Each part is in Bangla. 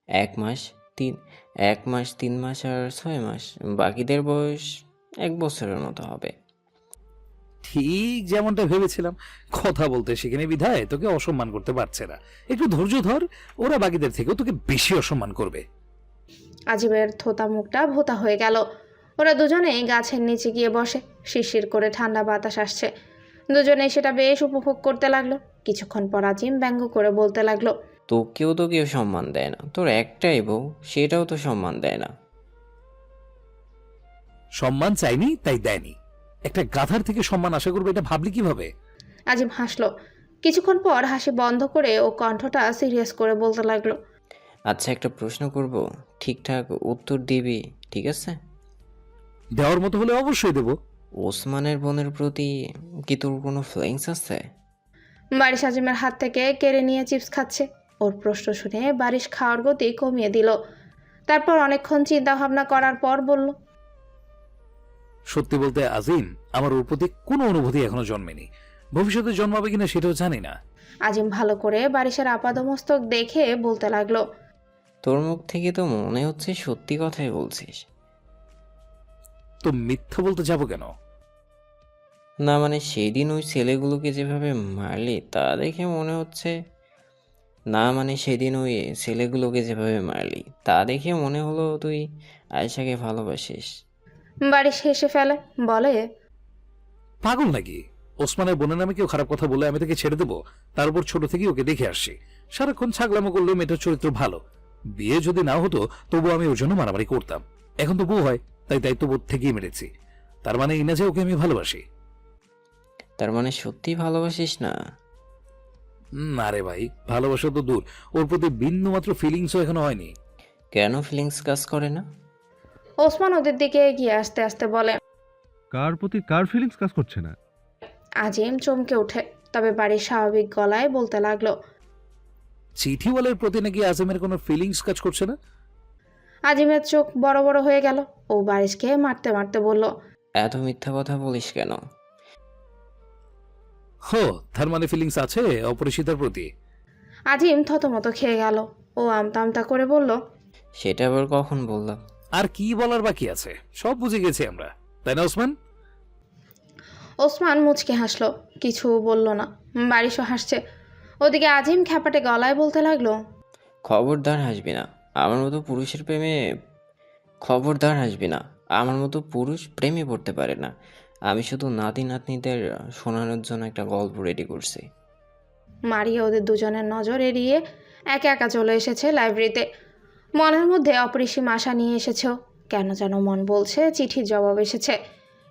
1 মাস, 1 মাস 3 মাস আর 6 মাস, বাকিদের বয়স 1 বছরের মতো হবে। ঠিক যেমনটা ভেবেছিলাম, কথা বলতে শিখিনি বিধায় তোকে অসম্মান করতে পারছে না। একটু ধৈর্য ধর, ওরা বাকিদের থেকেও তোকে বেশি অসম্মান করবে। আজিমের থোতা মুখটা ভোতা হয়ে গেল। ওরা দুজনেই গাছের নিচে গিয়ে বসে। শিরশির করে ঠান্ডা বাতাস আসছে। দুজনেই সেটা বেশ উপভোগ করতে লাগলো। কিছুক্ষণ পর আজিম ব্যঙ্গ করে বলতে লাগলো, তোকেও তো কেউ সম্মান দেয় না, তোর একটাই বউ, সেটাও তো সম্মান দেয় না। সম্মান চাইনি তাই দেয়নি, একটা গাধার থেকে সম্মান আশা করবে এটা ভাবলি কিভাবে? আজিম হাসলো। কিছুক্ষণ পর হাসি বন্ধ করে ও কণ্ঠটা সিরিয়াস করে বলতে লাগলো, আচ্ছা, একটা প্রশ্ন করব, ঠিকঠাক উত্তর দিবি, ঠিক আছে? দেওয়ার মতো হলে অবশ্যই দেবো। ওসমানের বোনের প্রতি কি তোর কোনো ফিলিংস আছে? বারিশ আজিমের হাত থেকে কেড়ে নিয়ে চিপস খাচ্ছে। ওর প্রশ্ন শুনে বারিশ খাওয়ার গতি কমিয়ে দিল। তারপর অনেকক্ষণ চিন্তা ভাবনা করার পর বলল, সত্যি বলতে আজিম, আমার ওর প্রতি কোনো অনুভূতি এখনো জন্মেনি। ভবিষ্যতে জন্মাবে কিনা সেটাও জানি না। আজিম ভালো করে বারিশের আপাদমস্তক দেখে বলতে লাগলো, তোর মুখ থেকে তো মনে হচ্ছে সত্যি কথাই বলছিস। তো মিথ্যা বলতে যাবো কেন? না মানে সেদিন ওই ছেলেগুলোকে যেভাবে মারলি তা দেখে মনে হচ্ছে, না মানে সেদিন ওই ছেলেগুলোকে যেভাবে মারলি তা দেখে মনে হলো তুই আয়েশাকে ভালোবাসিস। বারিশ হেসে ফেলে, বলে, পাগল নাকি? ওসমানের বোনের নামে কেউ খারাপ কথা বলে আমি তাকে ছেড়ে দেবো? তার উপর ছোট থেকেই ওকে দেখে আসছি, সারাক্ষণ ছাগলামো করলেও মেয়েটার চরিত্র ভালো। বিয়ে যদি না হতো তবুও আমি ওর জন্য মারামারি করতাম। এখন তো বউ হয়, তাই দায়িত্ববোধ থেকেই মেরেছি। তার মানে এই না যে ওকে আমি ভালোবাসি। তার মানে সত্যি ভালোবাসিস না? না রে ভাই, ভালোবাসা তো দূর, ওর প্রতি বিন্দু মাত্র ফিলিংসও এখনো হয়নি। কেন ফিলিংস কাজ করে না? ওসমান ওদের দিকে এগিয়ে আস্তে আস্তে বলে। কার প্রতি কার ফিলিংস কাজ করছে না? আজিম চমকে ওঠে, তবে বাড়ির স্বাভাবিক গলায় বলতে লাগলো। চিঠিওয়ালের প্রতি নাকি আজমের কোনো ফিলিংস কাজ করছে না? আজিমের চোখ বড় বড় হয়ে গেল। ও বারিশকে মারতে মারতে বলল, এত মিথ্যা কথা বলিস কেন? হো, তার মানে ফিলিংস আছে অপরিচিতার প্রতি? আজিম থতমত খেয়ে গেল। ও আমতা আমতা করে বলল, সেটা আবার কখন বললাম? আর কি বলার বাকি আছে, সব বুঝে গেছি আমরা, তাই না ওসমান? ওসমান মুচকে হাসলো, কিছু বলল না। বারিশও হাসছে। ওদিকে আজিম খ্যাপাটে গলায় বলতে লাগলো, খবরদার হাসবি না আমার মতো পুরুষের প্রেমে। খবরদার হাসবি না, আমার মতো পুরুষ প্রেমে পড়তে পারে না। আমি শুধু নাতি নাতনিদের শোনানোর জন্য একটা গল্প রেডি করছি। মারিয়া ওদের দুজনের নজর এড়িয়ে একা একা চলে এসেছে লাইব্রেরিতে। মনের মধ্যে অপরিসীম আশা নিয়ে এসেছে। কেন যেন মন বলছে চিঠির জবাব এসেছে,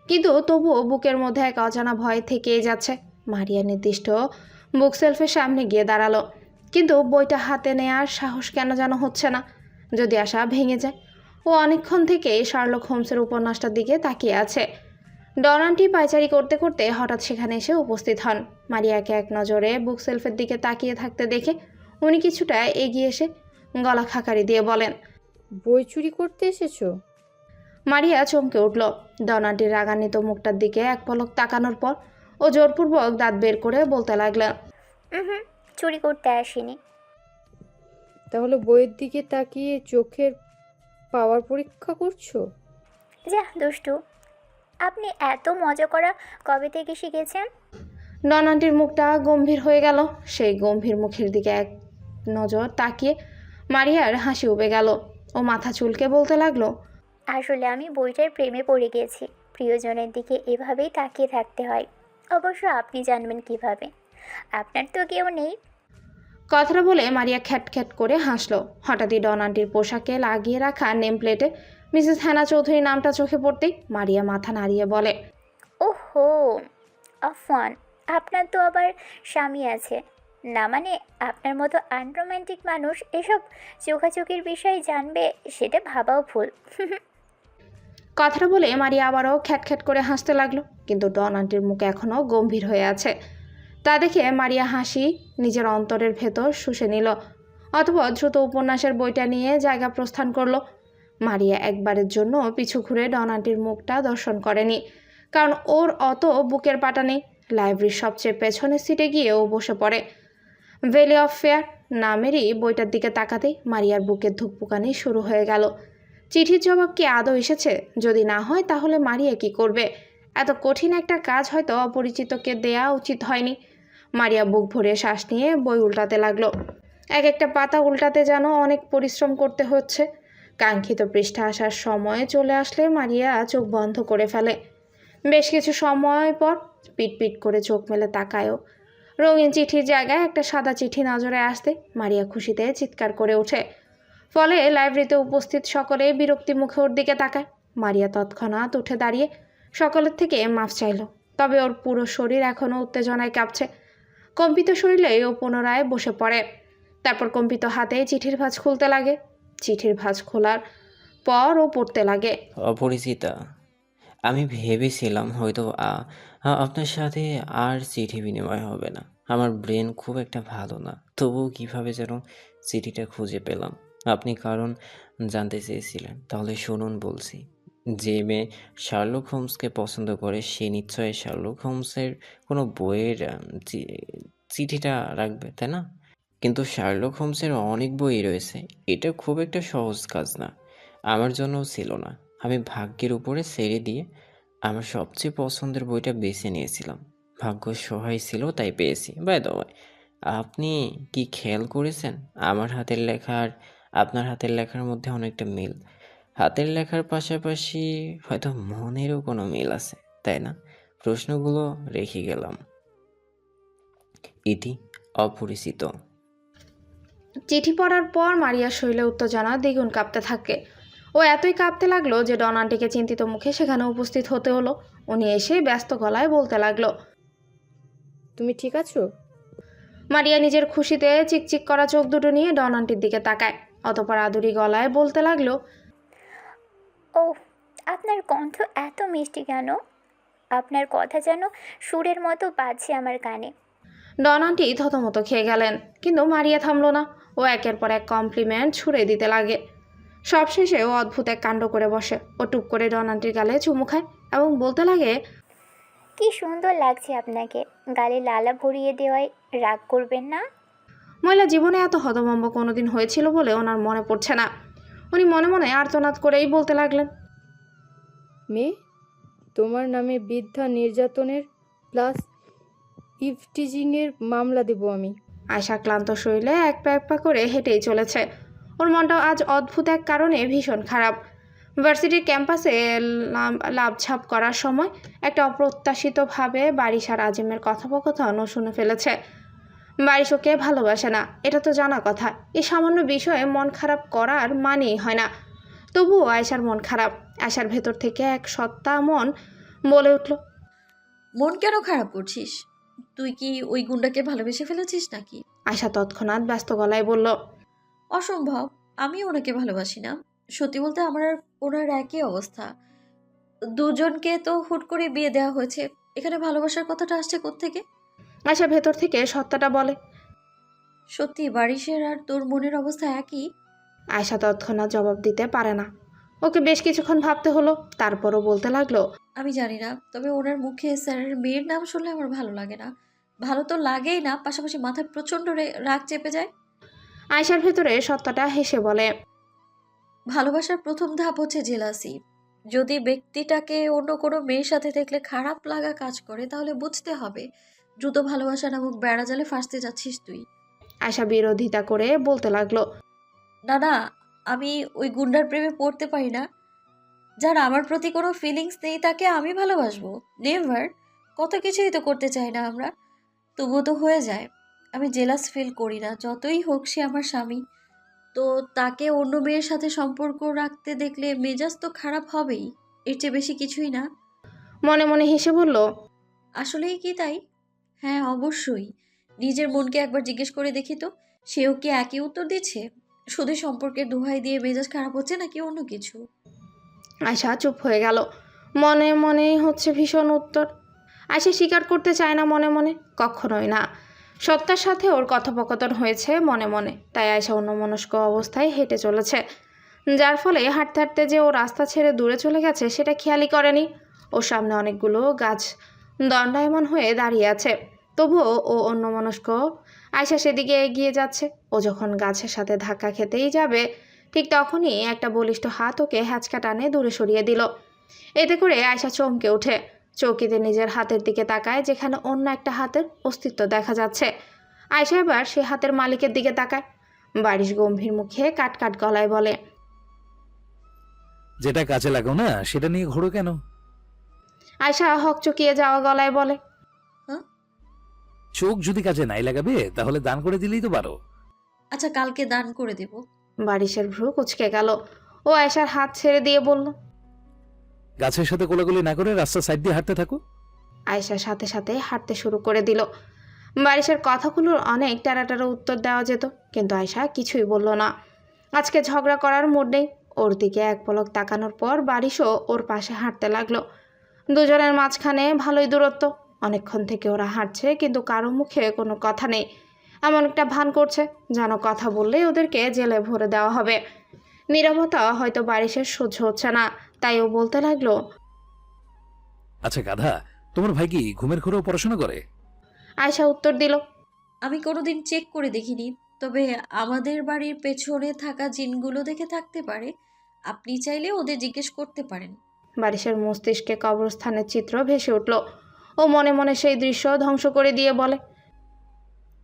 কিন্তু তবুও বুকের মধ্যে এক অজানা ভয় থেকেই যাচ্ছে। মারিয়া নির্দিষ্ট বুক সেলফের সামনে গিয়ে দাঁড়ালো, কিন্তু বইটা হাতে নেওয়ার সাহস কেন যেন হচ্ছে না। যদি আশা ভেঙে যায়। ও অনেকক্ষণ থেকে শার্লক হোমসের উপন্যাসটার দিকে তাকিয়ে আছে। ডনান্টি পায়চারি করতে করতে হঠাৎ সেখানে এসে উপস্থিত হন। মারিয়াকে এক নজরে বুক সেলফের দিকে তাকিয়ে থাকতে দেখে উনি কিছুটা এগিয়ে এসে গলা খাকারি দিয়ে বলেন, বই চুরি করতে এসেছো? মারিয়া চমকে উঠল। ডনান্টির রাগান্বিত মুখটার দিকে এক পলক তাকানোর পর ও জোরপূর্বক দাঁত বের করে বলতে লাগলেন, হুম, চুরি করতে আসিনি। তাহলে বইয়ের দিকে তাকিয়ে চোখের পাওয়ার পরীক্ষা করছো? যা দুষ্টু, আপনি এত মজা করা কবে থেকে শিখেছেন? ডনান্টির মুখটা গম্ভীর হয়ে গেল। সেই গম্ভীর মুখের দিকে এক নজর তাকিয়ে মারিয়ার হাসি উবে গেল। ও মাথা চুলকে বলতে লাগলো, আসলে আমি বইটার প্রেমে পড়ে গেছি। প্রিয়জনের দিকে এভাবেই তাকিয়ে থাকতে হয়। অবশ্য আপনি জানবেন কিভাবে? আপনার তো কেউ নেই। কথাটা বলে মারিয়া খ্যাট করে হাসলো। হঠাৎই ডন আন্টির পোশাকে লাগিয়ে রাখা নেম প্লেটে মিসেস হ্যানা চৌধুরী নামটা চোখে পড়তেই মারিয়া মাথা নাড়িয়ে বলে, ওহো, আফওয়ান, আপনার তো আবার স্বামী আছে না? মানে আপনার মতো আনরোম্যান্টিক মানুষ এসব চোখাচোখির বিষয় জানবে, সেটা ভাবাও ভুল। কথাটা বলে মারিয়া আবারও খ্যাট করে হাসতে লাগলো, কিন্তু ডন আন্টির মুখ এখনও গম্ভীর হয়ে আছে। তা দেখে মারিয়া হাসি নিজের অন্তরের ভেতর শুষে নিল। অতঃপর দ্রুত উপন্যাসের বইটা নিয়ে জায়গা প্রস্থান করলো। মারিয়া একবারের জন্য পিছু ঘুরে ডন আন্টির মুখটা দর্শন করেনি, কারণ ওর অত বুকের পাটা নেই। লাইব্রেরির সবচেয়ে পেছনের সিটে গিয়ে ও বসে পড়ে। ভ্যালি অফ ফেয়ার নামেরই বইটার দিকে তাকাতেই মারিয়ার বুকের ধুকপুকানি শুরু হয়ে গেল। চিঠির জবাব কি আদৌ এসেছে? যদি না হয় তাহলে মারিয়া কি করবে? এত কঠিন একটা কাজ হয়তো অপরিচিতকে দেয়া উচিত হয়নি। মারিয়া বুক ভরে শ্বাস নিয়ে বই উল্টাতে লাগলো। এক একটা পাতা উল্টাতে যেন অনেক পরিশ্রম করতে হচ্ছে। কাঙ্ক্ষিত পৃষ্ঠা আসার সময় চলে আসলে মারিয়া চোখ বন্ধ করে ফেলে। বেশ কিছু সময় পর পিট করে চোখ মেলে তাকায়ও। রঙিন চিঠির জায়গায় একটা সাদা চিঠি নজরে আসতে মারিয়া খুশিতে চিৎকার করে ওঠে। ফলে লাইব্রেরিতে উপস্থিত সকলে বিরক্তি মুখে ওর দিকে তাকায়। মারিয়া তৎক্ষণাৎ উঠে দাঁড়িয়ে সকলের থেকে মাফ চাইল। তবে ওর পুরো শরীর এখনও উত্তেজনায় কাঁপছে। কম্পিত শরীরে ও পুনরায় বসে পড়ে। তারপর কম্পিত হাতে চিঠির ভাঁজ খুলতে লাগে। চিঠির ভাঁজ খোলার পর ও পড়তে লাগে। অপরিচিতা, আমি ভেবেছিলাম হয়তো আপনার সাথে আর চিঠি বিনিময় হবে না। আমার ব্রেন খুব একটা ভালো না, তবুও কিভাবে যেন চিঠিটা খুঁজে পেলাম। আপনি কারণ জানতে চেয়েছিলেন, তাহলে শুনুন বলছি। যে মেয়ে শার্লক হোমসকে পছন্দ করে সে নিশ্চয়ই শার্লক হোমসের কোনো বইয়ের চিঠিটা রাখবে, তাই না? কিন্তু শার্লক হোমসের অনেক বই রয়েছে, এটা খুব একটা সহজ কাজ না। আমার জন্যও ছিল না। আমি ভাগ্যের উপরে ছেড়ে দিয়ে আমার সবচেয়ে পছন্দের বইটা বেছে নিয়েছিলাম। ভাগ্য সহায় ছিল তাই পেয়েছি। বাই দ্য ওয়ে, আপনি কি খেয়াল করেছেন আমার হাতের লেখা আর আপনার হাতের লেখার মধ্যে অনেকটা মিল? হাতের লেখার পাশাপাশি হয়তো মনেরও কোনো মিল আছে, তাই না? প্রশ্নগুলো রেখে গেলাম। ইতি অপরিচিত। চিঠি পড়ার পর মারিয়ার শরীরে উত্তেজনা দ্বিগুণ কাঁপতে থাকে। ও এতই কাঁপতে লাগলো যে ডন আন্টিকে চিন্তিত মুখে সেখানে উপস্থিত হতে হলো। উনি এসে ব্যস্ত গলায় বলতে লাগলো। তুমি ঠিক আছো? মারিয়া নিজের খুশিতে চিকচিক করা চোখ দুটো নিয়ে ডন আন্টির দিকে তাকায়। অতঃপর আদুরি গলায় বলতে লাগলো। ও, আপনার কণ্ঠ এত মিষ্টি কেন? আপনার কথা যেন সুরের মতো বাজছে আমার কানে। ডন আন্টি থতমত খেয়ে গেলেন, কিন্তু মারিয়া থামলো না। ও একের পর এক কমপ্লিমেন্ট ছুড়ে দিতে লাগে। সবশেষে ও অদ্ভুত এক কাণ্ড করে বসে। ও টুপ করে ডন আন্টির গালে চুমু খায় এবং বলতে লাগে। কি সুন্দর লাগছে আপনাকে। গালে লালা ভরিয়ে দেওয়ায় রাগ করবেন না? মহিলা জীবনে এত হতভম্ব কোনোদিন হয়েছিল বলে ওনার মনে পড়ছে না। উনি মনে মনে আর্তনাদ করেই বলতে লাগলেন। মেয়ে, তোমার নামে বৃদ্ধা নির্যাতনের প্লাস ইভটিজিংয়ের মামলা দেব আমি। আয়শা ক্লান্ত শরীরে এক পা করে হেঁটেই চলেছে। ওর মনটাও আজ অদ্ভুত এক কারণে ভীষণ খারাপ। ভার্সিটির ক্যাম্পাসে লাভঝাপ করার সময় একটা অপ্রত্যাশিতভাবে বারিশার আজিমের কথোপকথন ও শুনে ফেলেছে। বারিশ ওকে ভালোবাসে না, এটা তো জানা কথা। এই সামান্য বিষয়ে মন খারাপ করার মানেই হয় না। তবুও আয়শার মন খারাপ। আয়শার ভেতর থেকে এক সত্তা মন বলে উঠল। মন কেন খারাপ করছিস? তুই কি ওই গুন্ডাকে ভালোবেসে ফেলেছিস নাকি? আয়শা তৎক্ষণাৎ ব্যস্ত গলায় বলল। অসম্ভব, আমি ওনাকে ভালোবাসি না। সত্যি বলতে আমার আর ওনার একই অবস্থা। দুজনকে তো হুট করে বিয়ে দেওয়া হয়েছে, এখানে ভালোবাসার কথাটা আসছে কোত্থেকে? আয়শা ভেতর থেকে সত্তাটা বলে। সত্যি বারিশের আর তোর মনের অবস্থা একই? আয়শা তৎক্ষণাৎ জবাব দিতে পারে না। ওকে বেশ কিছুক্ষণ ভাবতে হলো। তারপরও বলতে লাগলো। আমি জানি না, তবে ওনার মুখে স্যারের মেয়ের নাম শুনলে আমার ভালো লাগে না। ভালো তো লাগেই না, পাশাপাশি মাথায় প্রচণ্ড রাগ চেপে যায়। আয়শার ভেতরে সত্তাটা হেসে বলে। ভালোবাসার প্রথম ধাপ হচ্ছে জেলাসি। যদি ব্যক্তিটাকে অন্য কোনো মেয়ের সাথে দেখলে খারাপ লাগা কাজ করে, তাহলে বুঝতে হবে দ্রুত ভালোবাসা নামক বেড়াজালে ফাঁসতে যাচ্ছিস তুই। আয়শা বিরোধিতা করে বলতে লাগলো। না না, আমি ওই গুন্ডার প্রেমে পড়তে পারি না। যার আমার প্রতি কোনো ফিলিংস নেই তাকে আমি ভালোবাসবো? নেভার। কত কিছুই তো করতে চাই না আমরা, তবুও তো হয়ে যায়। আমি জেলাস ফিল করি না, যতই হোক সে আমার স্বামী। তো তাকে অন্য মেয়ের সাথে সম্পর্ক রাখতে দেখলে মেজাজ তো খারাপ হবেই, এর চেয়ে বেশি কিছুই না। মনে মনে হেসে বলল। আসলেই কি তাই? হ্যাঁ অবশ্যই। নিজের মনকে একবার জিজ্ঞেস করে দেখি তো, সেও কি একই উত্তর দিচ্ছে? শুধু সম্পর্কের দোহাই দিয়ে মেজাজ খারাপ হচ্ছে নাকি অন্য কিছু? আয়শা চুপ হয়ে গেল। মনে মনেই হচ্ছে ভীষণ উত্তর। আয়শা স্বীকার করতে চায় না মনে মনে, কখনোই না। সত্তার সাথে ওর কথোপকথন হয়েছে মনে মনে, তাই আয়শা অন্যমনস্ক অবস্থায় হেঁটে চলেছে। যার ফলে হাঁটতে হাঁটতে যে ও রাস্তা ছেড়ে দূরে চলে গেছে সেটা খেয়ালই করেনি। ওর সামনে অনেকগুলো গাছ দণ্ডায়মান হয়ে দাঁড়িয়ে আছে, তবুও ও অন্যমনস্ক আয়শা সেদিকে এগিয়ে যাচ্ছে। ও যখন গাছের সাথে ধাক্কা খেতেই যাবে, ঠিক তখনই একটা বলিষ্ঠ হাত ওকে হ্যাঁচকা টানে দূরে সরিয়ে দিল। এতে করে আয়শা চমকে ওঠে। চৌকিতে নিজের হাতের দিকে তাকায়, যেখানে অন্য একটা হাতের অস্তিত্ব দেখা যাচ্ছে। আয়শা এবার সে হাতের মালিকের দিকে তাকায়। বারিশ গম্ভীর মুখে কাট কাট গলায় বলে, যেটা কাজে লাগাও না সেটা নিয়ে ঘোরো কেন? আয়শা হকচকিয়ে যাওয়া গলায় বলে, চোখ যদি কাজে নাই লাগাবে তাহলে দান করে দিলেই তো পারো। আচ্ছা, কালকে দান করে দেব। বারিশের ভ্রু কুঁচকে গেল। ও আয়শার হাত ছেড়ে দিয়ে বলল, গাছের সাথে কোলাকুলি না করে রাস্তার সাইড দিয়ে হাঁটতে থাকো। আয়শার সাথে সাথে হাঁটতে শুরু করে দিল। বারিশের কথাগুলোর অনেক টারা উত্তর দেওয়া যেত, কিন্তু আয়শা কিছুই বলল না। আজকে ঝগড়া করার মুড নেই। ওর দিকে এক পলক তাকানোর পর বারিশও ওর পাশে হাঁটতে লাগলো। দুজনের মাঝখানে ভালোই দূরত্ব। অনেকক্ষণ থেকে ওরা হাঁটছে, কিন্তু কারো মুখে কোনো কথা নেই। এমন একটা ভান করছে যেন কথা বললেই ওদেরকে জেলে ভরে দেওয়া হবে। নীরবতা হয়তো বারিশের সহ্য হচ্ছে না, তাই ও বলতে লাগলো, আচ্ছা গাধা, তোমার ভাই কি ঘুমের ঘোরেও পড়াশোনা করে? আয়শা উত্তর দিল, আমি কোনোদিন চেক করে দেখিনি, তবে আমাদের বাড়ির পেছনে থাকা জিনগুলো দেখে থাকতে পারে। আপনি চাইলে ওদের জিজ্ঞেস করতে পারেন। বারিশের মস্তিষ্কে কবরস্থানের চিত্র ভেসে উঠল। ও মনে মনে সেই দৃশ্য ধ্বংস করে দিয়ে বলে,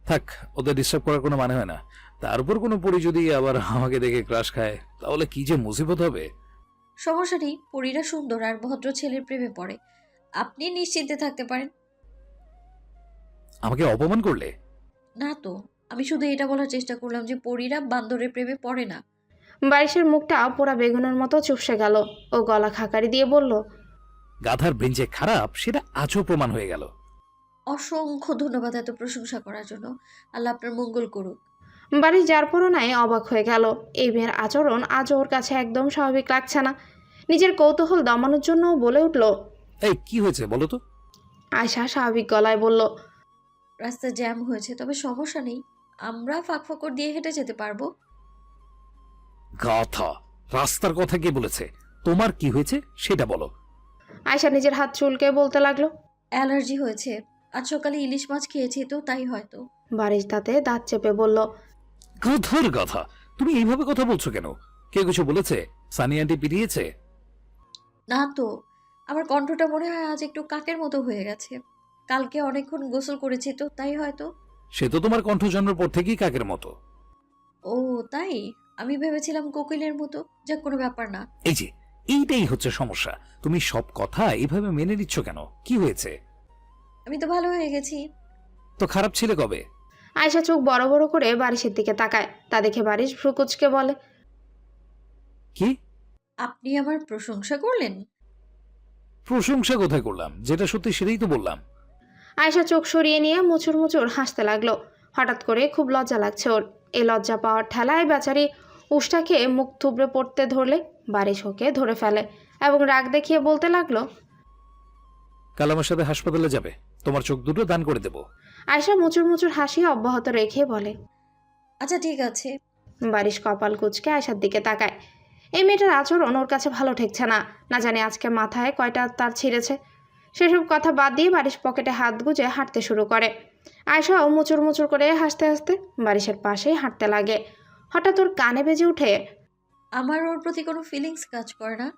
থাক, ওদের ডিস্টার্ব করার কোনো মানে হয় না। তার উপর কোনো পরি যদি আবার আমাকে দেখে ক্রাশ খায় তাহলে কি যে মুসিবত হবে। সমস্যা নেই, পরীরা সুন্দর আর ভদ্র ছেলের প্রেমে পড়ে। আপনি নিশ্চিন্তে থাকতে পারেন। আমাকে অপমান করলে? না তো, আমি শুধু এটা বলার চেষ্টা করলাম যে পরীরা বান্দরের প্রেমে পড়ে না। বারিশের মুখটা পোড়া বেগুনের মতো চুপসে গেল। ও গলা খাকারি দিয়ে বলল, গাধার ব্রেন যে খারাপ সেটা আজও প্রমাণ হয়ে গেল। অসংখ্য ধন্যবাদ এত প্রশংসা করার জন্য। আল্লাহ আপনার মঙ্গল করুক। বারিশ যার পরনায় অবাক হয়ে গেল। এই মেয়ের আচরণ আজ ওর কাছে একদম স্বাভাবিক লাগছে না। নিজের কৌতূহল দমানোর জন্য ও বলে উঠল, এই কি হয়েছে বলো তো? আয়শা স্বাভাবিক গলায় বলল, রাস্তা জ্যাম হয়েছে, তবে সমস্যা নেই, আমরা ফাঁক ফকর দিয়ে হেঁটে যেতে পারবো। গাধা, রাস্তার কথা কে বলেছে? তোমার কি হয়েছে সেটা বলো। আয়শা নিজের হাত চুলকে বলতে লাগলো, অ্যালার্জি হয়েছে, আজ সকালে ইলিশ মাছ খেয়েছি তো তাই হয়তো। বারিশ দাঁতে দাঁত চেপে বলল, গাধার গাধা, তুমি এইভাবে কথা বলছো কেন? কেউ কিছু বলেছে? সানি আন্টি পিটিয়েছে? না তো, আমার কণ্ঠটা মনে হয় আজ একটু কাকের মতো হয়ে গেছে। কালকে অনেকক্ষণ গোসল করেছি তো তাই হয়তো। সে তো তোমার কণ্ঠ জন্মের পর থেকেই কাকের মতো। ও তাই? আমি ভেবেছিলাম কোকিলের মতো। যাক, কোনো ব্যাপার না। এই যে, এইটাই হচ্ছে সমস্যা। তুমি সব কথা এইভাবে মেনে নিচ্ছ কেন? কি হয়েছে? আমি তো ভালো হয়ে গেছি। তো খারাপ ছিলে কবে? আয়শা চোখ বড় বড় করে বারিশের দিকে তাকায়। তা দেখে বারিশ ভ্রুকুচকে বলে, কি? আপনি আমার প্রশংসা করলেন? প্রশংসা কোথায় করলাম? যেটা সত্যি সেটাই তো বললাম। আয়শা চোখ সরিয়ে নিয়ে মুচুর মুচুর হাসতে লাগলো। হঠাৎ করে খুব লজ্জা লাগছে ওর। এই লজ্জা পাওয়ার ঠেলায় বেচারি উষ্টাকে মুখ থুবড়ে পড়তে ধরলে বারিশ ওকে ধরে ফেলে এবং রাগ দেখিয়ে বলতে লাগলো, কাল আমার সাথে হাসপাতালে যাবে, তোমার চোখ দুটো দান করে দেব। আয়শা মুচুর মুচুর হাসি অব্যাহত রেখে বলে, আচ্ছা ঠিক আছে। বারিশ কপাল কুঁচকে আয়শার দিকে তাকায়। এই মেয়েটার আচরণ ওর কাছে ভালো ঠেকছে না। না জানি আজকে মাথায় কয়টা তার ছিঁড়েছে। সেসব কথা বাদ দিয়ে বারিশ পকেটে হাত গুজে হাঁটতে শুরু করে। আয়শাও মুচুর মুচুর করে হাসতে হাসতে বারিশের পাশেই হাঁটতে লাগে। হঠাৎ ওর কানে বেজে উঠে, আমার ওর প্রতি কোনো ফিলিংস কাজ করে না।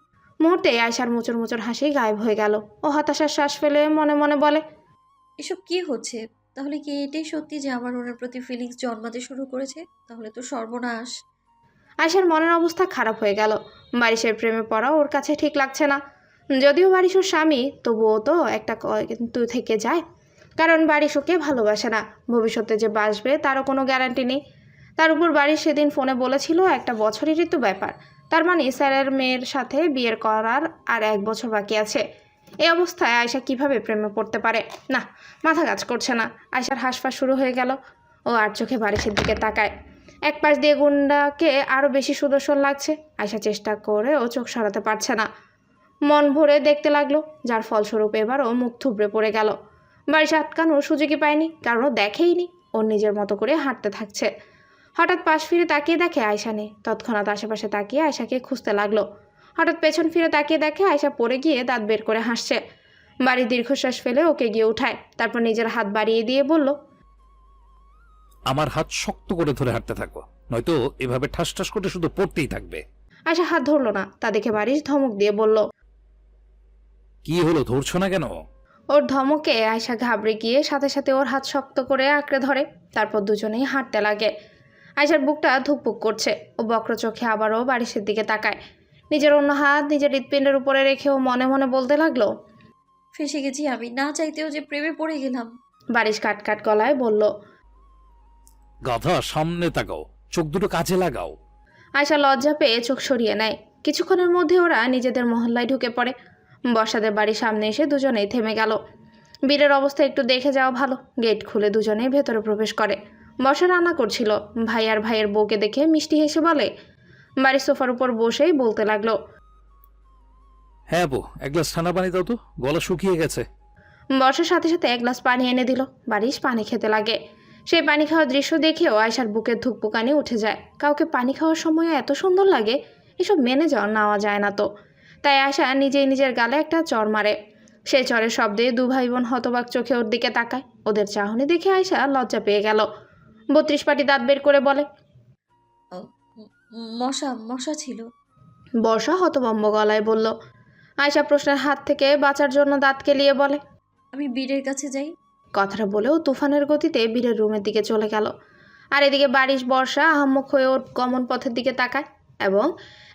মুহূর্তে আয়শার মুচুর মুচুর হাসি গায়েব হয়ে গেল। ও হতাশার শ্বাস ফেলে মনে মনে বলে, এসব কি হচ্ছে? তাহলে কি এটাই সত্যি যে আমার ওনার প্রতি ফিলিংস জন্মাতে শুরু করেছে? তাহলে তো সর্বনাশ। আয়শার মনের অবস্থা খারাপ হয়ে গেল। বারিশের প্রেমে পড়া ওর কাছে ঠিক লাগছে না। যদিও বারিশ ওর স্বামী, তবুও তো একটা কিন্তু থেকে যায়। কারণ বারিশ ওকে ভালোবাসে না। ভবিষ্যতে যে বাসবে তারও কোনো গ্যারান্টি নেই। তার উপর বারিশ সেদিন ফোনে বলেছিল 1 বছরেরই তো ব্যাপার। তার মানে স্যারের মেয়ের সাথে বিয়ের করার আর 1 বছর বাকি আছে। এই অবস্থায় আয়শা কিভাবে প্রেমে পড়তে পারে? না, মাথা কাজ করছে না। আয়শার হাসফাস শুরু হয়ে গেল। ও আর চোখে বারিশের দিকে তাকায়। এক পাশ দিয়ে গুন্ডাকে আরও বেশি সুদর্শন লাগছে। আয়শা চেষ্টা করে ও চোখ সরাতে পারছে না। মন ভরে দেখতে লাগলো, যার ফলস্বরূপ এবারও মুখ থুবড়ে পড়ে গেল। বারিশ আটকানোর সুযোগই পায়নি, কারণ ও দেখেইনি। ওর নিজের মতো করে হাঁটতে থাকছে। হঠাৎ পাশ ফিরে তাকিয়ে দেখে আয়শা নেই। তৎক্ষণাৎ আশেপাশে তাকিয়ে আয়শাকে খুঁজতে লাগলো। হঠাৎ পেছন ফিরে তাকিয়ে দেখে আয়শা পড়ে গিয়ে দাঁত বের করে হাসছে। বাড়ি দীর্ঘশ্বাস ফেলে ওকে গিয়ে উঠায়। তারপর নিজের হাত বাড়িয়ে দিয়ে বলল, আমার হাত শক্ত করে ধরে হাঁটতে থাকো, নয়তো এভাবে ঠাস ঠাস করে শুধু পড়তেই থাকবে। আয়শা হাত ধরলো না, তা দেখে বারিশ ধমক দিয়ে বলল। কি হলো, ধরছো না কেন? ওর ধমকে আয়শা ঘাবড়ে গিয়ে সাথে সাথে ওর হাত শক্ত করে আঁকড়ে ধরে। তারপর দুজনেই হাঁটতে লাগে। আয়শার বুকটা ধুকপুক করছে। ও বক্র চোখে আবারও বারিশের দিকে তাকায়। নিজের অন্য হাত নিজের হৃৎপিণ্ডের উপরে রেখে ও মনে মনে বলতে লাগলো। ফেঁসে গেছি আমি, না চাইতেও যে প্রেমে পড়ে গেলাম। বারিশ কাট কাট গলায় বলল। গাধা, সামনে তাকাও, চোখ দুটো কাজে লাগাও। আয়শা লজ্জা পেয়ে চোখ সরিয়ে নেয়। কিছুক্ষণের মধ্যে ওরা নিজেদের মহল্লায় ঢুকে পড়ে। বর্ষাদের বাড়ির সামনে এসে দুজনেই থেমে গেল। বীরের অবস্থা একটু দেখে যাওয়া ভালো। গেট খুলে দুজনেই ভেতরে প্রবেশ করে। বর্ষা রান্না করছিল। ভাই আর ভাইয়ের বউকে দেখে মিষ্টি হেসে বলে। বাড়ির সোফার উপর বসেই বলতে লাগলো। হ্যাঁ বউ, এক গ্লাস ঠান্ডা পানি দাও তো, গলা শুকিয়ে গেছে। বর্ষার সাথে সাথে এক গ্লাস পানি এনে দিল। বারিশ পানি খেতে লাগে। সেই পানি খাওয়ার দৃশ্য দেখেও আয়শার বুকের ধুকপুকানি উঠে যায়। কাউকে পানি খাওয়ার সময় এত সুন্দর লাগে, এসব মেনে নেওয়া যায় না তো। তাই আয়শা নিজেই নিজের গালে একটা চড় মারে। সেই চড়ের শব্দে দু ভাই বোন হতবাক চোখে ওর দিকে তাকায়। ওদের চাহনি দেখে আয়শা লজ্জা পেয়ে গেল। 32 পাটি দাঁত বের করে বলে। মশা মশা ছিল। বর্ষা হতভম্ব গলায় বলল। আয়শা প্রশ্নের হাত থেকে বাঁচার জন্য দাঁত কেলিয়ে বলে। আমি বীরের কাছে যাই। কথাটা বলেও তুফানের গতিতে বীরের রুমের দিকে চলে গেল। আর এদিকে বারিশ বর্ষা আহাম্মক হয়ে ওর গমন পথের দিকে তাকায় এবং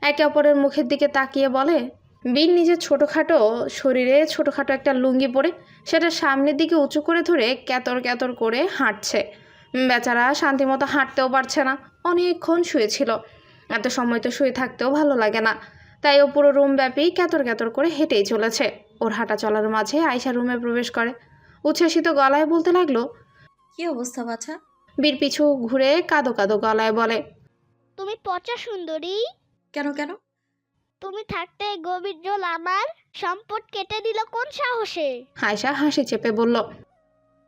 একে অপরের মুখের দিকে তাকিয়ে বলে। বীর নিজের ছোটোখাটো শরীরে ছোটোখাটো একটা লুঙ্গি পরে সেটা সামনের দিকে উঁচু করে ধরে ক্যাতর ক্যাতর করে হাঁটছে। বেচারা শান্তিমতো হাঁটতেও পারছে না। অনেকক্ষণ শুয়েছিল। এত সময় তো শুয়ে থাকতেও ভালো লাগে না। তাই ও পুরো রুম ব্যাপী ক্যাতর ক্যাতর করে হেঁটেই চলেছে। ওর হাঁটা চলার মাঝে আয়শা রুমে প্রবেশ করে। উচ্ছ্বাসিত গলায় বলতে লাগলো। কি অবস্থা বাছা? বীর পিছু ঘুরে কাঁদো কাঁদো গলায় বলে। তুমি পচা সুন্দরী। কেন কেন? তুমি থাকতে গভীর জল আমার সম্পদ কেটে দিল কোন সাহসে? আয়শা হাসি চেপে বলল।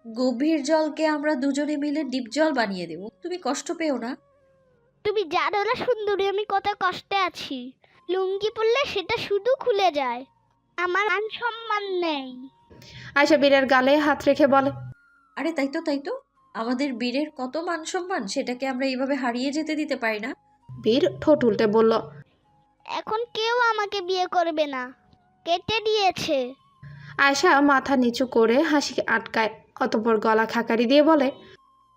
গভীর জলকে আমরা দুজনে মিলে ডিপ জল বানিয়ে দেব, তুমি কষ্ট পেও না। তুমি জানো না সুন্দরী আমি কত কষ্টে আছি। লুঙ্গি পরলে সেটা শুধু খুলে যায়, আমার মান সম্মান নেই। আয়শা বীরের গালে হাত রেখে বলে। আরে তাই তো, আমাদের বীরের কত মান সম্মান, সেটাকে আমরা এইভাবে হারিয়ে যেতে দিতে পারি না। বীর ঠোঁট উল্টে বলল। এখন কেউ আমাকে বিয়ে করবে না, কেটে দিয়েছে। আয়শা মাথা নিচু করে হাসি আটকায়। অতঃপর গলা খাকারি দিয়ে বলে।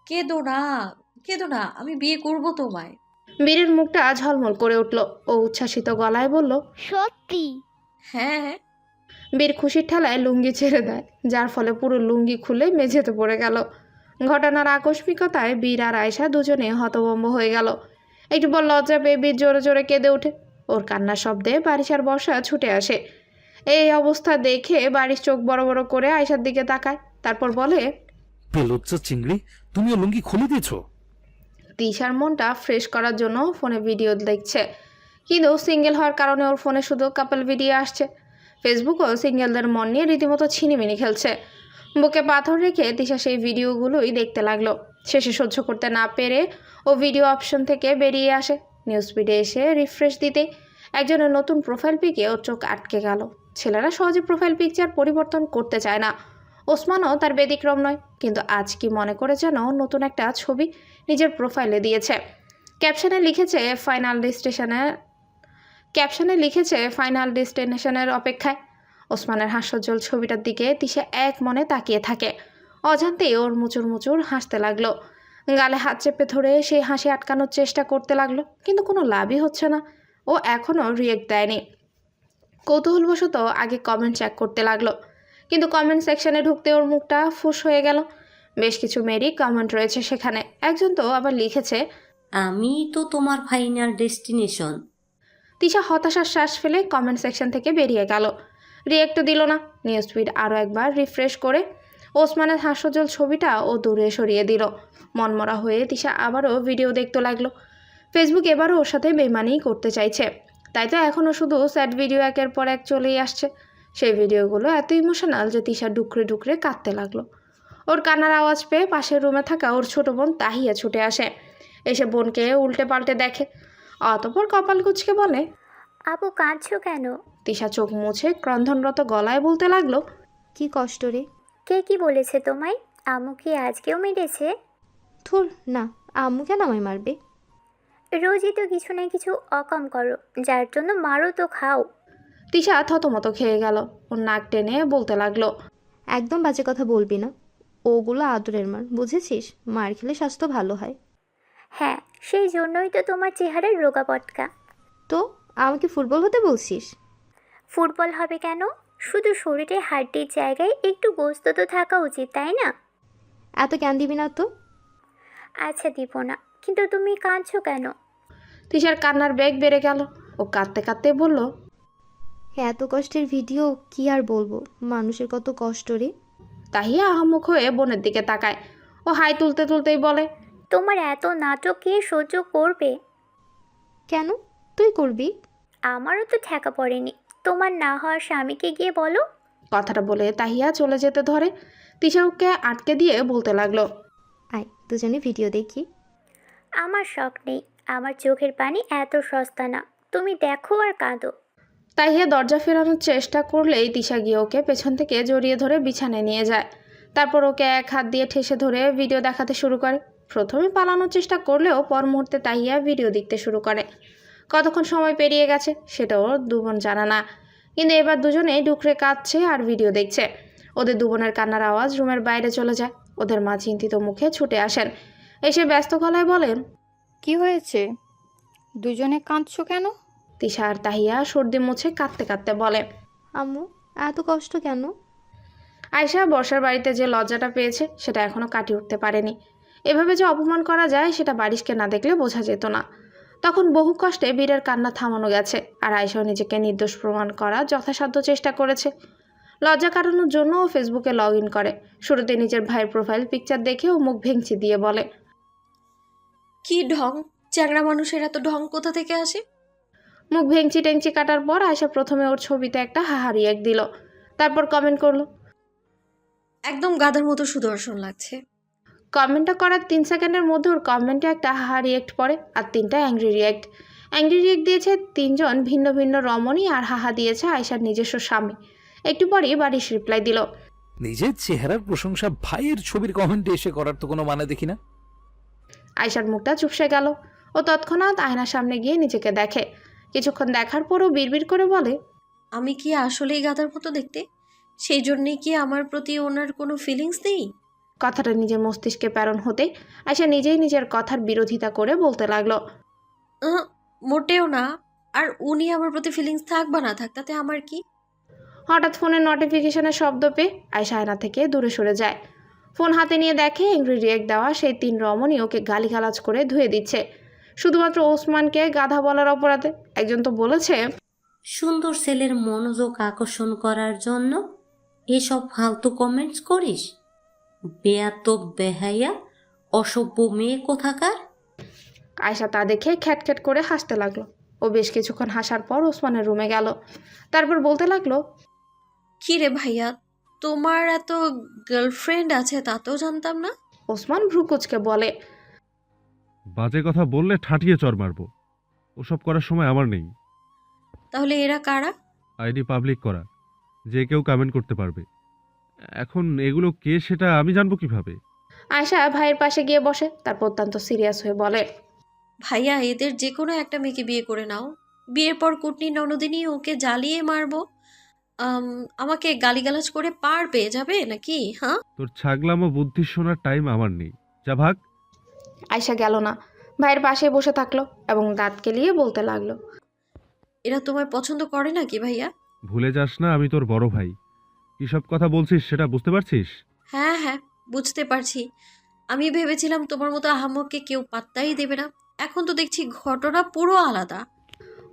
কেঁদো না, আমি বিয়ে করব তোমায়। বীরের মুখটা ঝলমল করে উঠল। ও উচ্ছ্বাসিত গলায় বলল। সত্যি? হ্যাঁ। বীর খুশির ঠেলায় লুঙ্গি ছেড়ে দেয়, যার ফলে পুরো লুঙ্গি খুলে মেঝেতে পড়ে গেল। ঘটনার আকস্মিকতায় বীর আর আয়শা দুজনে হতভম্ব হয়ে গেল। একটু পর লজ্জা পেয়ে বীর জোরে জোরে কেঁদে ওঠে। ওর কান্নার শব্দে বারিশ আর বর্ষা ছুটে আসে। এই অবস্থা দেখে বারিশ চোখ বড় বড় করে আয়শার দিকে তাকায়। তারপর বলে। বেলুচ্চা চিংড়ি, তুমিও লুঙ্গি খুলে দিয়েছো? তিশার মনটা ফ্রেশ করার জন্য ফোনে ভিডিও দেখছে, কিন্তু সিঙ্গেল হওয়ার কারণে ওর ফোনে শুধু কাপল ভিডিও আসছে। ফেসবুকও সিঙ্গেলদের মন নিয়ে রীতিমতো ছিনিমিনি খেলছে। বুকে পাথর রেখে তিশা সেই ভিডিওগুলোই দেখতে লাগলো। শেষে সহ্য করতে না পেরে ও ভিডিও অপশন থেকে বেরিয়ে আসে। নিউজ ফিডে এসে রিফ্রেশ দিতে একজনের নতুন প্রোফাইল পিকে ওর চোখ আটকে গেল। ছেলেরা সহজে প্রোফাইল পিকচার পরিবর্তন করতে চায় না। ওসমানও তার ব্যতিক্রম নয়। কিন্তু আজ কি মনে করে যেন নতুন একটা ছবি নিজের প্রোফাইলে দিয়েছে। ক্যাপশনে লিখেছে ফাইনাল ডেস্টিনেশনের অপেক্ষায়। ওসমানের হাস্যোজ্জ্বল ছবিটার দিকে তিশা এক মনে তাকিয়ে থাকে। অজান্তেই ওর মুচুর মুচুর হাসতে লাগলো। গালে হাত চেপে ধরে সেই হাসি আটকানোর চেষ্টা করতে লাগলো, কিন্তু কোনো লাভই হচ্ছে না। ও এখনও রিয়েক্ট দেয়নি। কৌতূহলবশত আগে কমেন্ট চেক করতে লাগলো, কিন্তু কমেন্ট সেকশনে ঢুকতে ওর মুখটা ফুস হয়ে গেল। বেশ কিছু মেয়েরই কমেন্ট রয়েছে সেখানে। একজন তো আবার লিখেছে, আমি তো তোমার ফাইনাল ডেস্টিনেশন। তিশা হতাশার শ্বাস ফেলে কমেন্ট সেকশন থেকে বেরিয়ে গেল। রিয়েক্টও দিল না। নিউজ ফিড আরও একবার রিফ্রেশ করে ওসমানের হাস্যজ্জ্বল ছবিটা ও দূরে সরিয়ে দিল। মনমরা হয়ে তিশা আবারও ভিডিও দেখতে লাগলো। ফেসবুক এবারও ওর সাথে বেমানিই করতে চাইছে। তাই তো এখনও শুধু স্যাড ভিডিও একের পর এক চলেই আসছে। সেই ভিডিওগুলো এত ইমোশনাল যে তিশা ডুকরে ডুকরে কাঁদতে লাগলো। ওর কান্নার আওয়াজ পেয়ে পাশের রুমে থাকা ওর ছোট বোন তাহিয়া ছুটে আসে। এসে বোনকে উল্টে পাল্টে দেখে। অতঃপর কপাল কুঁচকে বলে। আপু কাঁদছো কেন? তিশা চোখ মুছে ক্রন্ধনরত গলায় বলতে লাগলো। কি কষ্ট রে? কে কি বলেছে তোমায়? আম্মু কি আজকেও মেরেছে? থুর না, আম্মু কেন আমায় মারবে? রোজই তো কিছু না কিছু অকাম করো, যার জন্য মারো তো খাও। তিশা থতমত খেয়ে গেল। ওর নাক টেনে বলতে লাগলো, একদম বাজে কথা বলবি না। ওগুলো আদরের মার, বুঝেছিস? মার খেলে স্বাস্থ্য ভালো হয়। হ্যাঁ, সেই জন্যই তো তোমার চেহারার রোগা পটকা। তো আমাকে ফুটবল হতে বলছিস? ফুটবল হবে কেন? শুধু শরীরে হাড্ডির জায়গায় একটু গোস্ত তো থাকা উচিত, তাই না? এত জ্ঞান দিবি না তো। আচ্ছা দিব না, কিন্তু তুমি কাঁদছো কেন? তিশার কান্নার বেগ বেড়ে গেল। ও কাঁদতে কাঁদতে বলল, এত কষ্টের ভিডিও কি আর বলবো, মানুষের কত কষ্ট রে। তাহিয়া আহাম্মক হয়ে বোনের দিকে তাকায়। ও হাই তুলতে তুলতেই বলে, তোমার এত নাটক কে সহ্য করবে? কেন, তুই করবি? আমারও তো ঠেকা পড়েনি। তোমার না হওয়ার স্বামীকে গিয়ে বলো। কথাটা বলে তাহিয়া চলে যেতে ধরে। তিশা ওকে আটকে দিয়ে বলতে লাগলো, আয় দুজনে ভিডিও দেখি। আমার শখ নেই, আমার চোখের পানি এত সস্তা না। তুমি দেখো আর কাঁদো। তাহিয়া দরজা ফেরানোর চেষ্টা করলেই তিশা গিয়ে ওকে পেছন থেকে জড়িয়ে ধরে বিছানায় নিয়ে যায়। তারপর ওকে এক হাত দিয়ে ঠেসে ধরে ভিডিও দেখাতে শুরু করে। প্রথমে পালানোর চেষ্টা করলেও পর মুহূর্তে তাহিয়া ভিডিও দেখতে শুরু করে। কতক্ষণ সময় পেরিয়ে গেছে সেটাও দুবোন জানা না, কিন্তু এবার দুজনেই ডুকরে কাঁদছে আর ভিডিও দেখছে। ওদের দুবোনের কান্নার আওয়াজ রুমের বাইরে চলে যায়। ওদের মা চিন্তিত মুখে ছুটে আসেন। এসে ব্যস্ত গলায় বলেন, কি হয়েছে? দুজনে কাঁদছো কেন? তিশা আর তাহিয়া সর্দি মুছে কাঁদতে কাঁদতে বলে, আম্মু এত কষ্ট কেন? আয়শা বর্ষার বাড়িতে যে লজ্জাটা পেয়েছে সেটা এখনও কাটিয়ে উঠতে পারেনি। এভাবে যে অপমান করা যায় সেটা বারিশকে না দেখলে বোঝা যেত না। তখন বহু কষ্টে বীরের কান্না থামানো গেছে, আর আয়শাও নিজেকে নির্দোষ প্রমাণ করার যথাসাধ্য চেষ্টা করেছে। লজ্জা কাটানোর জন্য ও ফেসবুকে লগ ইন করে। শুরুতে নিজের ভাইয়ের প্রোফাইল পিকচার দেখে ও মুখ ভেঙচি দিয়ে বলে, কি ঢং! চ্যাংড়া মানুষের এত ঢং কোথা থেকে আসে? মুখ ভেঙচি টেংচি কাটার পর আয়শা প্রথমে ওর ছবিতে একটা হাহারি এক দিল, তারপর কমেন্ট করলো। একদম গাধার মতো সুদর্শন লাগছে। কমেন্টটা করার 3 সেকেন্ডের মধ্যে ওর কমেন্টে একটা হাহা রিয়েক্ট পড়ে আর 3টা অ্যাংরি রিয়েক্ট। অ্যাংরি রিয়েক্ট দিয়েছে 3জন ভিন্ন ভিন্ন রমণী, আর হাহা দিয়েছে আয়শার নিজস্ব স্বামী। একটু পরেই বারিশ রিপ্লাই দিল, নিজের চেহারার প্রশংসা ভাইয়ের ছবির কমেন্টে এসে করার তো কোনো মানে দেখি না। আয়শার মুখটা চুপসে গেল। ও তৎক্ষণাৎ আয়নার সামনে গিয়ে নিজেকে দেখে। কিছুক্ষণ দেখার পরও বিড়বিড় করে বলে, আমি কি আসলেই গাধার মতো দেখতে? সেই জন্যেই কি আমার প্রতি ওনার কোনো ফিলিংস নেই? কথাটা নিজের মস্তিষ্কে প্রেরণ হতে আয়শা নিজেই নিজের কথার বিরোধিতা করে বলতে লাগলো, মোটেও না। আর উনি আমার প্রতি ফিলিংস থাক বা না থাক তাতে আমার কি? হঠাৎ ফোনের নোটিফিকেশনের শব্দ পেয়ে আয়শা আয়না থেকে দূরে সরে যায়। ফোন হাতে নিয়ে দেখে এংরি রিয়েক্ট দেওয়া সেই 3 রমণী ওকে গালিগালাজ করে ধুয়ে দিচ্ছে, শুধুমাত্র ওসমানকে গাধা বলার অপরাধে। একজন তো বলেছে, সুন্দর ছেলের মনোযোগ আকর্ষণ করার জন্য এসব ফালতু কমেন্টস করিস? বেয়াদব বেহাইয়া অসভ্য মেয়ে কোথাকার। আয়শা তা দেখে খ্যাটখ্যাট করে হাসতে লাগলো। ও বেশ কিছুক্ষণ হাসার পর ওসমানের রুমে গেল। তারপর বলতে লাগলো, কি রে ভাইয়া, তোমার এত গার্লফ্রেন্ড আছে তা তো জানতাম না। ওসমান ভ্রুকুচকে বলে, বাজে কথা বললে ঠাটিয়ে চড় মারবো। ওসব করার সময় আমার নেই। তাহলে এরা কারা? আইডি পাবলিক করা, যে কেউ কমেন্ট করতে পারবে। এখন এগুলো কে সেটা আমি জানবো কিভাবে? আয়শা ভাইয়ের পাশে গিয়ে বসে। তারপর অত্যন্ত সিরিয়াস হয়ে বলে, ভাইয়া, এদের যে কোনো একটা মেয়েকে বিয়ে করে নাও। বিয়ের পর কুটনি ননদিনী ওকে জ্বালিয়ে মারবো। আমাকে গালিগালাজ করে পার পেয়ে যাবে নাকি? হ্যাঁ, তোর ছাগলাম ও বুদ্ধি শোনার টাইম আমার নেই, যা ভাগ। আয়শা গেল না, ভাইয়ের পাশে বসে থাকলো এবং দাঁত কেলিয়ে বলতে লাগলো, এরা তোমায় পছন্দ করে নাকি ভাইয়া? ভুলে যাস না আমি তোর বড় ভাই। কি সব কথা বলছিস সেটা বুঝতে পারছিস? হ্যাঁ হ্যাঁ, বুঝতে পারছি। আমি ভেবেছিলাম তোমার মতো আহাম্মককে কেউ পাত্তাই দেবে না। এখন তো দেখছি ঘটনা পুরো আলাদা।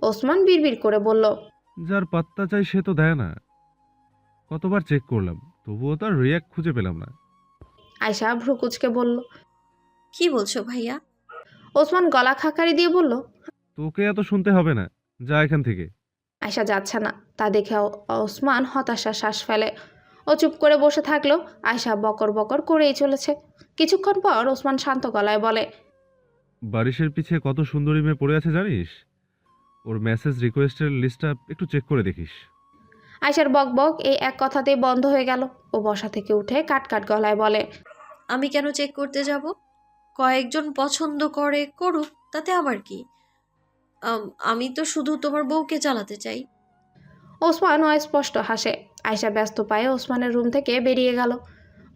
ওসমান বিড়বিড় করে বলল, যার পাত্তা চাই সে তো দেয় না। কতবার চেক করলাম, তবুও তার রিয়াক্ট খুঁজে পেলাম না। আয়শা ভ্রুকুচকে বলল, কি বলছো ভাইয়া? ওসমান গলা খাকারি দিয়ে বলল, তোকে এত শুনতে হবে না, যা এখান থেকে। আয়শা যাচ্ছে না। তা দেখে ওসমান হতাশা শ্বাস ফেলে। ও চুপ করে বসে থাকলো। আয়শা বকর বকর করেই চলেছে। কিছুক্ষণ পর ওসমান শান্ত গলায় বলে, বারিশের পিছে কত সুন্দরী মেয়ে পড়ে আছে জানিস? ওর মেসেজ রিকোয়েস্টের লিস্টটা একটু চেক করে দেখিস। আয়শার বক বক এই এক কথাতেই বন্ধ হয়ে গেল। ও বসা থেকে উঠে কাট কাট গলায় বলে, আমি কেন চেক করতে যাব? কয়েকজন পছন্দ করে করুক, তাতে আমার কি? আমি তো শুধু তোমার বউকে চালাতে চাই। ওসমান অস্পষ্ট হাসে। আয়শা ব্যস্ত পায়ে ওসমানের রুম থেকে বেরিয়ে গেল।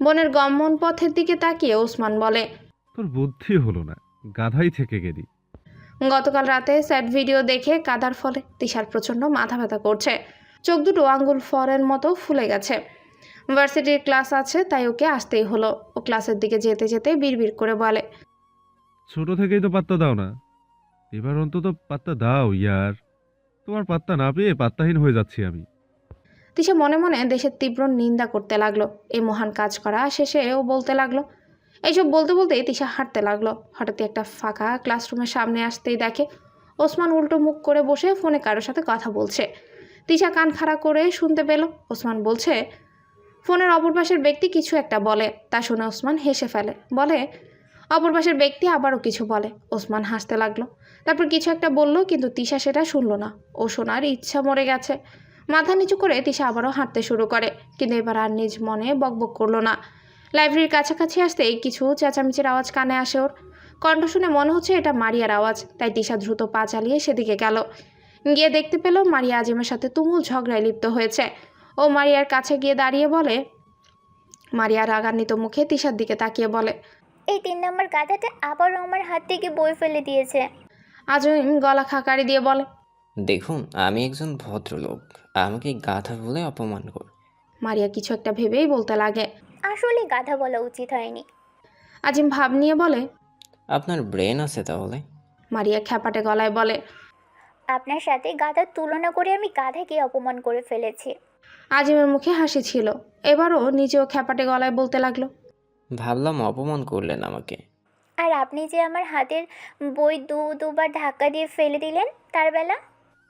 বোনের গমন পথের দিকে তাকিয়ে ওসমান বলে, তোর বুদ্ধি হলো না, গাধাই থেকে গেলি। গতকাল রাতে স্যাড ভিডিও দেখে কাদার ফলে তিশার প্রচণ্ড মাথা ব্যথা করছে। চোখ দুটো আঙ্গুল ফরের মতো ফুলে গেছে। ভার্সিটির ক্লাস আছে, তাই ওকে আসতেই হলো। ও ক্লাসের দিকে যেতে যেতে বিড়বিড় করে বলে, ছোট থেকেই তো পাত্তা দাও না, এবার অন্তত পাত্তা দাও ইয়ার। তোমার পাত্তা না পেয়ে পাত্তাহীন হয়ে যাচ্ছি আমি। তিশা মনে মনে দেশের তীব্র নিন্দা করতে লাগলো। এই মহান কাজ করা শেষে ও বলতে লাগলো। এইসব বলতে বলতেই তিশা হাঁটতে লাগলো। হঠাৎই একটা ফাঁকা ক্লাসরুমের সামনে আসতেই দেখে ওসমান উল্টো মুখ করে বসে ফোনে কারোর সাথে কথা বলছে। তিশা কান খাড়া করে শুনতে পেল ওসমান বলছে। ফোনের অপর পাশের ব্যক্তি কিছু একটা বলে, তা শুনে ওসমান হেসে ফেলে। বলে, অপর পাশের ব্যক্তি আবারও কিছু বলে। ওসমান হাসতে লাগলো। তারপর কিছু একটা বলল, কিন্তু তিশা সেটা শুনলো না। ও শোনার ইচ্ছা মরে গেছে। মাথা নিচু করে তিশা আবারও হাঁটতে শুরু করে, কিন্তু এবার আর নিজ মনে বকবক করলো না। লাইব্রেরির কাছাকাছি আসতেই কিছু চেঁচামেচির আওয়াজ কানে আসে ওর। কণ্ঠ শুনে মনে হচ্ছে এটা মারিয়ার আওয়াজ, তাই তিশা দ্রুত পা চালিয়ে সেদিকে গেল। গিয়ে দেখতে পেল মারিয়া আজিমের সাথে তুমুল ঝগড়ায় লিপ্ত হয়েছে। ও মারিয়ার কাছে গিয়ে দাঁড়িয়ে বলে, মারিয়া রাগান্বিত মুখে তিশার দিকে তাকিয়ে বলে, এই 3 নম্বর গাধাটা আবারও আমার হাত থেকে বই ফেলে দিয়েছে। আজিম গলা খাকারি দিয়ে বলে, দেখুন, আমি একজন ভদ্রলোক, আমাকে গাধা বলে অপমান কর। মারিয়া কিছু একটা ভেবেই বলতে লাগে। আসলে গাধা বলা উচিত হয়নি। আজিম ভাব নিয়ে বলে, আপনার ব্রেন আছে তাহলে? মারিয়া খ্যাপাটে গলায় বলে। আপনার সাথে গাধার তুলনা করে আমি গাধাকে অপমান করে ফেলেছি। আজিমের মুখে হাসি ছিল। এবারও নিজেও খ্যাপাটে গলায় বলতে লাগলো, ভাবলাম অপমান করলেন আমাকে। আর আপনি যে আমার হাতের বই দুবার ধাক্কা দিয়ে ফেলে দিলেন তার বেলা।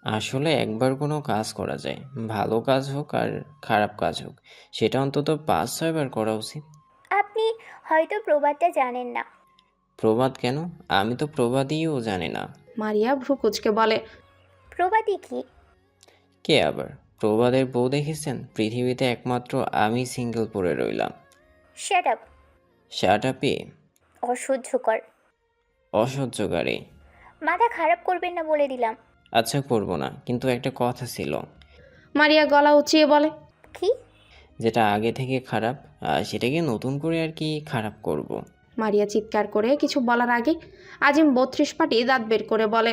আসলে একবার কোনো কাজ করা যায়, ভালো কাজ হোক আর খারাপ কাজ হোক, সেটা অন্তত 5-6 বার করা উচিত। আপনি হয়তো প্রবাদটা জানেন না। প্রবাদ কেন? আমি তো প্রবাদীও জানি না। মারিয়া ভ্রু কুচকে বলে, প্রবাদই কি? কে আবার? প্রবাদের বউ দেখেছেন? পৃথিবীতে একমাত্র আমি সিঙ্গেল পড়ে রইলাম। Shut up. শাট আপে অসহ্যকর। অসহ্যকারী। মাথা খারাপ করবেন না বলে দিলাম। আচ্ছা, করব না, কিন্তু একটা কথা ছিল। মারিয়া গলা উঁচিয়ে বলে, কি? যেটা আগে থেকে খারাপ, সেটাকে নতুন করে আর কি খারাপ করব। মারিয়া চিৎকার করে কিছু বলার আগে আজিম 32 পাটি দাঁত বের করে বলে,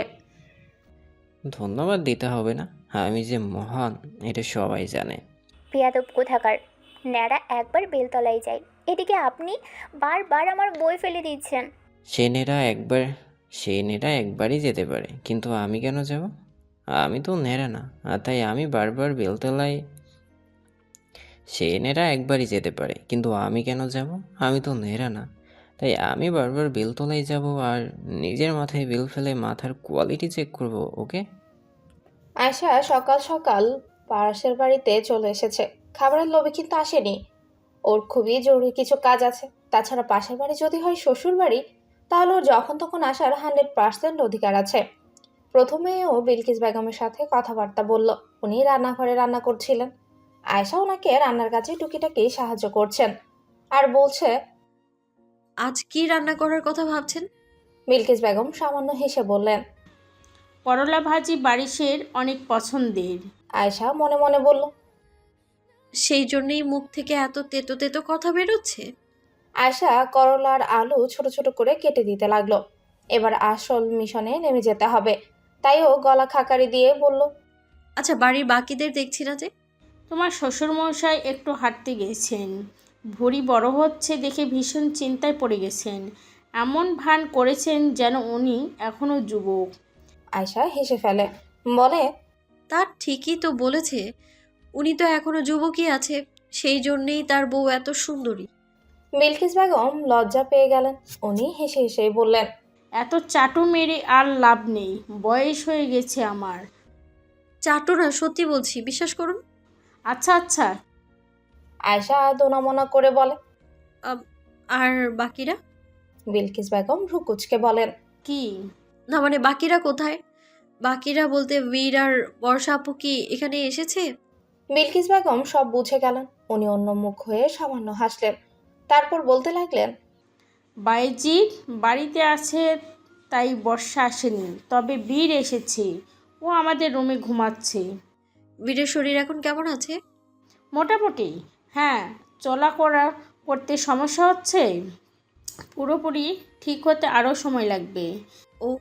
ধন্যবাদ দিতে হবে না, আমি যে মহান এটা সবাই জানে। বেয়াদব কোথাকার। ন্যাড়া একবার বেলতলায় যাই, এদিকে আপনি বারবার আমার বই ফেলে দিচ্ছেন। সে নেরা একবারই যেতে পারে, কিন্তু আমি কেন যাব? আমি তো নেরা না, তাই আমি বারবার বেলতলায়। সে নেরা একবারই যেতে পারে, কিন্তু আমি কেন যাব? আমি তো নেরা না, তাই আমি বারবার বেলতলায় যাব আর নিজের মাথায় বেল ফেলে মাথার কোয়ালিটি চেক করব। ওকে? আয়শা সকাল সকাল পাশের বাড়িতে চলে এসেছে। খাবারের লোভে কিন্তু আসেনি। ওর খুবই জরুরি কিছু কাজ আছে। তাছাড়া পাশের বাড়ি যদি হয় শ্বশুর বাড়ি, তাহলে ওর যখন তখন আসার 100% অধিকার আছে। প্রথমে ও বিলকিস বেগমের সাথে কথাবার্তা বলল। উনি রান্নাঘরে রান্না করছিলেন। আয়শা ওনাকে রান্নার কাজে টুকিটাকি সাহায্য করছেন আর বলছে, আজ কি রান্না করার কথা ভাবছেন? বিলকিস বেগম সামান্য হেসে বললেন। করলা ভাজি বারিশের অনেক পছন্দের। আয়শা মনে মনে বলল। সেই জন্যই মুখ থেকে এত তেতো তেতো কথা বেরোচ্ছে। আয়শা করলার আলু ছোট ছোট করে কেটে দিতে লাগলো। এবার আসল মিশনে নেমে যেতে হবে, তাই ও গলা খাকারি দিয়ে বলল, আচ্ছা, বাড়ির বাকিদের দেখছি না যে। তোমার শ্বশুরমশাই একটু হাঁটতে গেছেন, ভুঁড়ি বড় হচ্ছে দেখে ভীষণ চিন্তায় পড়ে গেছেন। এমন ভান করেছেন যেন উনি এখনও যুবক। আয়শা হেসে ফেলে, বলে, তার ঠিকই তো বলেছে, উনি তো এখনো যুবকই আছে, সেই জন্যেই তার বউ এত সুন্দরী। বিলকিস বেগম লজ্জা পেয়ে গেলেন। উনি হেসে হেসে বললেন, এত চাটু মেরে আর লাভ নেই, বয়স হয়ে গেছে আমার। চাটু না, সত্যি বলছি, বিশ্বাস করুন। আচ্ছা আচ্ছা। আয়শা দোনামোনা করে বলে। আর বাকিরা? বিলকিস বেগম ভ্রু কুচকে বলেন, কি? না মানে বাকিরা কোথায়? বাকিরা বলতে বীর আর বর্ষা আপু কি এখানে এসেছে? বিলকিস বেগম সব বুঝে গেলেন। উনি অন্য মুখ হয়ে সামান্য হাসলেন, তারপর বলতে লাগলেন, বাইজিৎ বাড়িতে আছে, তাই বর্ষা আসেনি, তবে বীর এসেছে। ও আমাদের রুমে ঘুমাচ্ছে। বীরের শরীর এখন কেমন আছে? মোটামুটি, হ্যাঁ। করতে সমস্যা হচ্ছে, পুরোপুরি ঠিক হতে আরও সময় লাগবে। ও